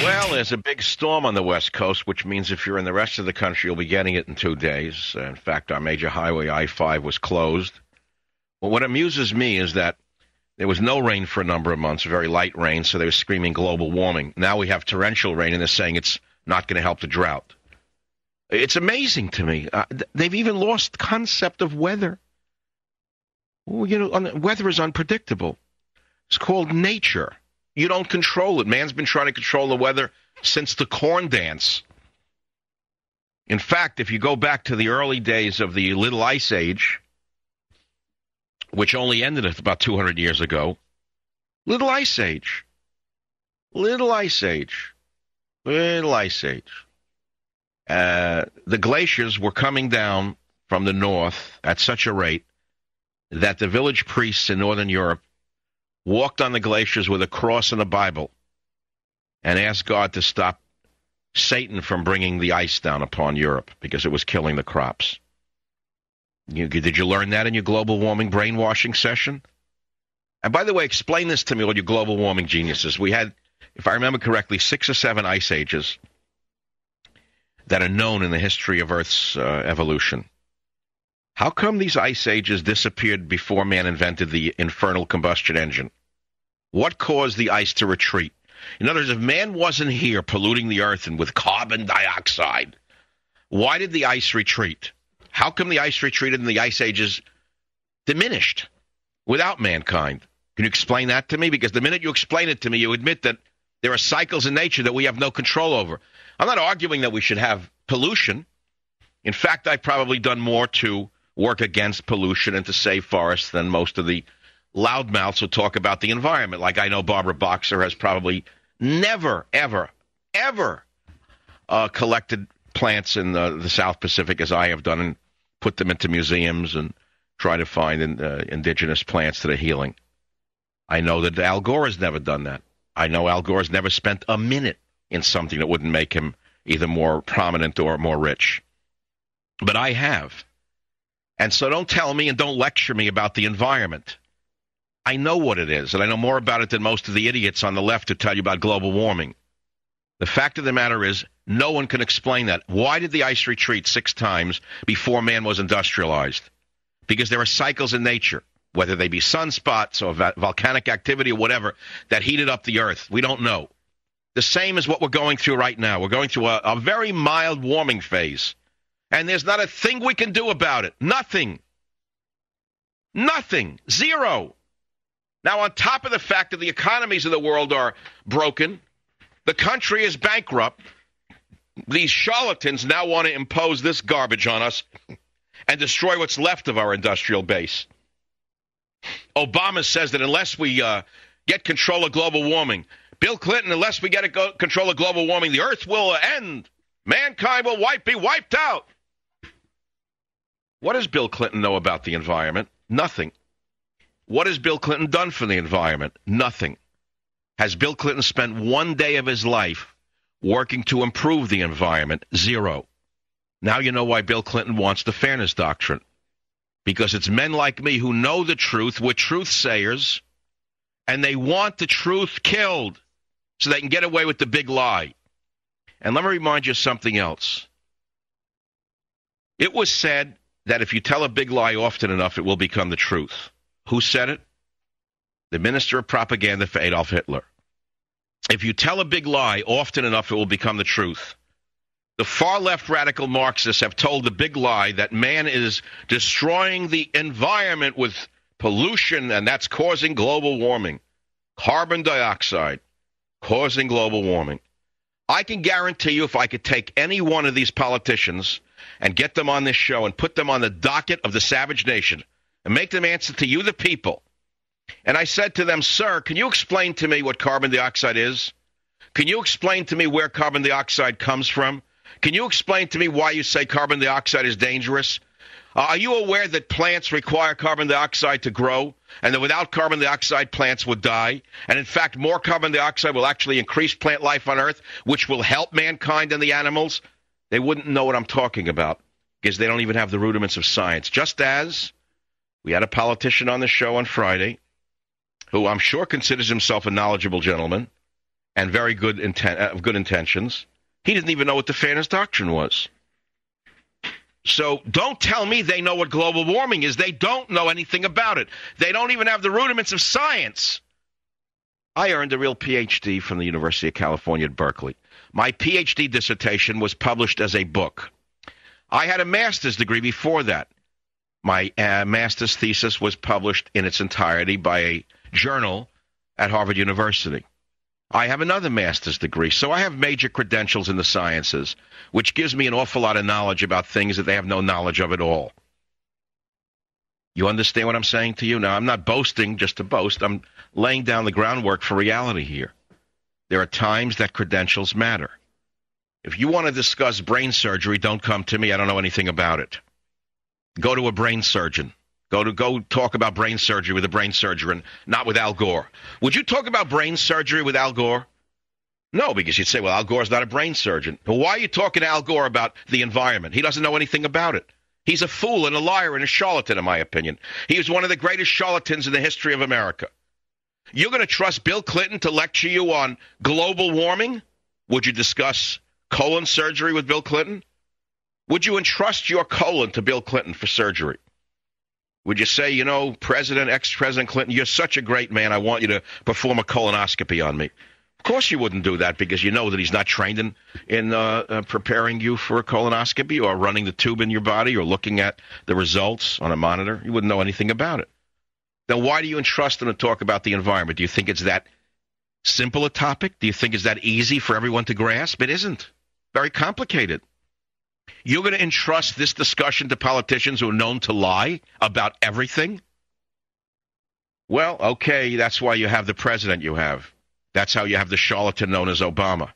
Well, there's a big storm on the West Coast, which means if you're in the rest of the country, you'll be getting it in 2 days. In fact, our major highway, I-5, was closed. Well, what amuses me is that there was no rain for a number of months, very light rain, so they were screaming global warming. Now we have torrential rain, and they're saying it's not going to help the drought. It's amazing to me. They've even lost concept of weather. Well, weather is unpredictable. It's called nature. You don't control it. Man's been trying to control the weather since the corn dance. In fact, if you go back to the early days of the Little Ice Age, which only ended about 200 years ago, Little Ice Age. Little Ice Age. Little Ice Age. The glaciers were coming down from the north at such a rate that the village priests in northern Europe walked on the glaciers with a cross and a Bible and asked God to stop Satan from bringing the ice down upon Europe because it was killing the crops. Did you learn that in your global warming brainwashing session? And by the way, explain this to me, all you global warming geniuses. We had, if I remember correctly, 6 or 7 ice ages that are known in the history of Earth's evolution. How come these ice ages disappeared before man invented the infernal combustion engine? What caused the ice to retreat? In other words, if man wasn't here polluting the earth and with carbon dioxide, why did the ice retreat? How come the ice retreated and the ice ages diminished without mankind? Can you explain that to me? Because the minute you explain it to me, you admit that there are cycles in nature that we have no control over. I'm not arguing that we should have pollution. In fact, I've probably done more to work against pollution and to save forests than most of the loudmouths who talk about the environment. Like I know Barbara Boxer has probably never, ever, ever collected plants in the South Pacific as I have done and put them into museums and try to find indigenous plants that are healing. I know that Al Gore has never done that. I know Al Gore has never spent a minute in something that wouldn't make him either more prominent or more rich. But I have. And so don't tell me and don't lecture me about the environment. I know what it is, and I know more about it than most of the idiots on the left who tell you about global warming. The fact of the matter is, no one can explain that. Why did the ice retreat 6 times before man was industrialized? Because there are cycles in nature, whether they be sunspots or volcanic activity or whatever, that heated up the earth. We don't know. The same as what we're going through right now. We're going through a very mild warming phase. And there's not a thing we can do about it. Nothing. Nothing. Zero. Now, on top of the fact that the economies of the world are broken, the country is bankrupt. These charlatans now want to impose this garbage on us and destroy what's left of our industrial base. Obama says that unless we get control of global warming, Bill Clinton, unless we get control of global warming, the earth will end. Mankind will be wiped out. What does Bill Clinton know about the environment? Nothing. What has Bill Clinton done for the environment? Nothing. Has Bill Clinton spent one day of his life working to improve the environment? Zero. Now you know why Bill Clinton wants the fairness doctrine. Because it's men like me who know the truth, we're truth-sayers, and they want the truth killed so they can get away with the big lie. And let me remind you of something else. It was said that if you tell a big lie often enough, it will become the truth. Who said it? The minister of propaganda for Adolf Hitler. If you tell a big lie often enough, it will become the truth. The far-left radical Marxists have told the big lie that man is destroying the environment with pollution, and that's causing global warming. Carbon dioxide causing global warming. I can guarantee you if I could take any one of these politicians and get them on this show and put them on the docket of the savage nation and make them answer to you, the people. And I said to them, sir, can you explain to me what carbon dioxide is? Can you explain to me where carbon dioxide comes from? Can you explain to me why you say carbon dioxide is dangerous? Are you aware that plants require carbon dioxide to grow, and that without carbon dioxide, plants would die? And in fact, more carbon dioxide will actually increase plant life on Earth, which will help mankind and the animals? They wouldn't know what I'm talking about because they don't even have the rudiments of science. Just as we had a politician on the show on Friday who I'm sure considers himself a knowledgeable gentleman, and very good intentions. He didn't even know what the fairness doctrine was. So don't tell me they know what global warming is. They don't know anything about it. They don't even have the rudiments of science. I earned a real PhD from the University of California at Berkeley. My PhD dissertation was published as a book. I had a master's degree before that. My master's thesis was published in its entirety by a journal at Harvard University. I have another master's degree, so I have major credentials in the sciences, which gives me an awful lot of knowledge about things that they have no knowledge of at all. You understand what I'm saying to you? Now, I'm not boasting just to boast. I'm laying down the groundwork for reality here. There are times that credentials matter. If you want to discuss brain surgery, don't come to me. I don't know anything about it. Go to a brain surgeon. Go talk about brain surgery with a brain surgeon, not with Al Gore. Would you talk about brain surgery with Al Gore? No, because you'd say, well, Al Gore's not a brain surgeon. Well, why are you talking to Al Gore about the environment? He doesn't know anything about it. He's a fool and a liar and a charlatan, in my opinion. He is one of the greatest charlatans in the history of America. You're going to trust Bill Clinton to lecture you on global warming? Would you discuss colon surgery with Bill Clinton? Would you entrust your colon to Bill Clinton for surgery? Would you say, you know, ex-President Clinton, you're such a great man, I want you to perform a colonoscopy on me? Of course you wouldn't do that, because you know that he's not trained in preparing you for a colonoscopy or running the tube in your body or looking at the results on a monitor. You wouldn't know anything about it. Then why do you entrust him to talk about the environment? Do you think it's that simple a topic? Do you think it's that easy for everyone to grasp? It isn't. Very complicated. You're going to entrust this discussion to politicians who are known to lie about everything? Well, okay, that's why you have the president you have. That's how you have the charlatan known as Obama.